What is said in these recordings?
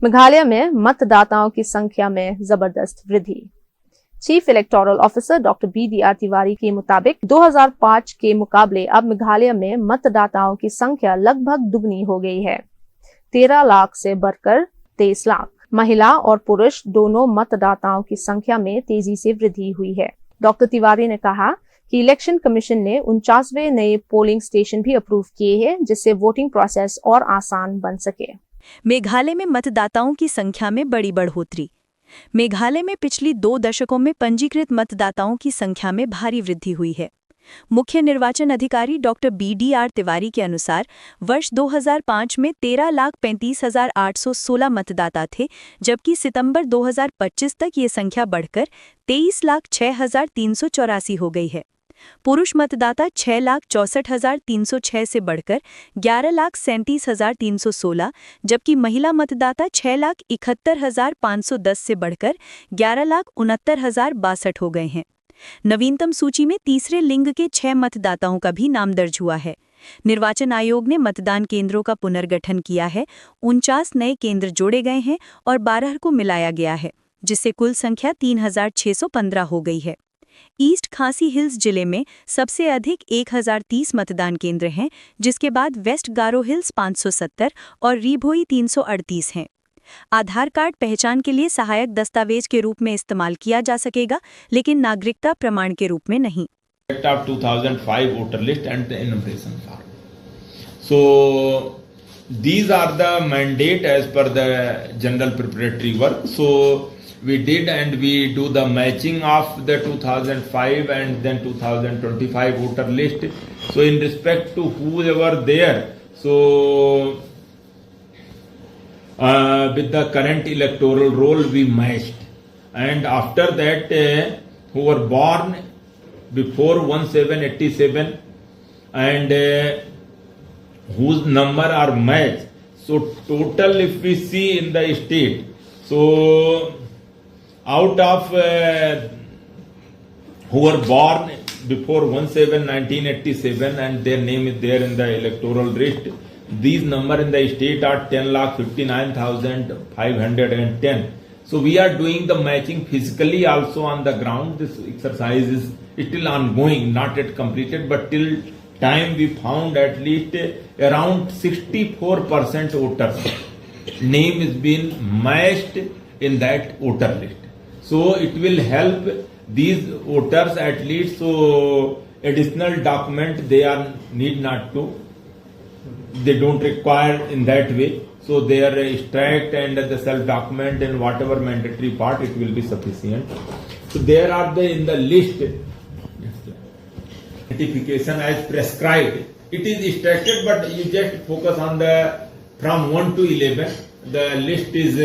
मेघालय में मतदाताओं की संख्या में जबरदस्त वृद्धि। Chief electoral officer doctor BDR Tiwari के मुताबिक 2005 के मुकाबले अब मेघालय में मतदाताओं की संख्या लगभग दुगनी हो गई है। 13 लाख से बढ़कर 23 लाख। महिला और पुरुष दोनों मतदाताओं की संख्या में तेजी से वृद्धि हुई है। डॉक्टर तिवारी ने कहा कि इलेक्शन कमीशन ने 49वें नए पोलिंग स्टेशन भी अप्रूव किए हैं, जिससे वोटिंग प्रोसेस और आसान बन सके। मेघालय में मतदाताओं की संख्या में बड़ी बढ़ोतरी। मेघालय में पिछली 2 दशकों में पंजीकृत मतदाताओं की संख्या में भारी वृद्धि हुई है। मुख्य निर्वाचन अधिकारी डॉक्टर BDR तिवारी के अनुसार वर्ष 2005 में 13,35,816 मतदाता थे, जबकि सितंबर 2025 तक ये संख्या बढ़कर 23,06,384 हो गई है। पुरुष मतदाता 6,64,306 से बढ़कर 11,37,316, जबकि महिला मतदाता 6,71,510 से बढ़कर 11,69,062 हो गए हैं। नवीनतम सूची में तीसरे लिंग के 6 मतदाताओं का भी नाम दर्ज हुआ है। निर्वाचन आयोग ने मतदान केंद्रों का पुनर्गठन किया है। 49 नए केंद्र जोड़े गए हैं और 12 को मिलाया गया है, जिससे कुल संख्या 3,615 हो गई है। ईस्ट खासी हिल्स जिले में सबसे अधिक 1,030 मतदान केंद्र हैं, जिसके बाद वेस्ट गारो हिल्स 570 और रीभोई 338 हैं। आधार कार्ड पहचान के लिए सहायक दस्तावेज के रूप में इस्तेमाल किया जा सकेगा, लेकिन नागरिकता प्रमाण के रूप में नहीं। 2005 voter list and the enumeration form. So these are the mandate as per the general preparatory work. So we did, and we do the matching of the 2005 and then 2025 voter list. So in respect to whoever there, so with the current electoral roll we matched, and after that who were born before 1787 and whose number are matched. So total if we see in the state, so out of who were born before 1987 and their name is there in the electoral list, these number in the state are 10,59,510. So we are doing the matching physically also on the ground. This exercise is still ongoing, not yet completed, but till time we found at least around 64% voters name is being matched in that voter list. So it will help these voters at least, so additional document they are need not to, they don't require in that way. So their extract and the self document and whatever mandatory part, it will be sufficient. So there are the in the list certification as prescribed. It is extracted, but you just focus on the from 1 to 11. The list is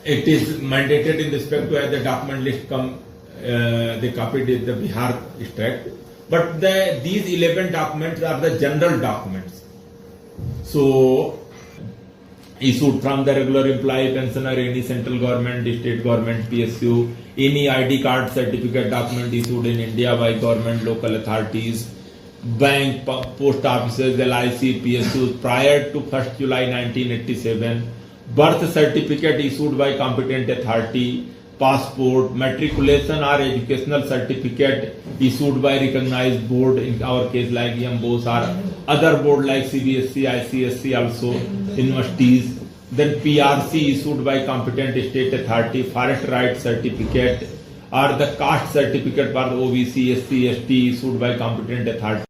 it is mandated in respect to as the document list come. They copied it, the Bihar extract. But these 11 documents are the general documents. So issued from the regular employee, pensioner, any central government, state government, PSU, any ID card certificate document issued in India by government, local authorities, bank, post offices, LIC, PSUs prior to 1st July 1987, birth certificate issued by competent authority, passport, matriculation or educational certificate issued by recognized board, in our case like EMBOS or other board like CBSE, ICSC also, universities, then PRC issued by competent state authority, forest rights certificate or the caste certificate for the OBC, SC, ST issued by competent authority.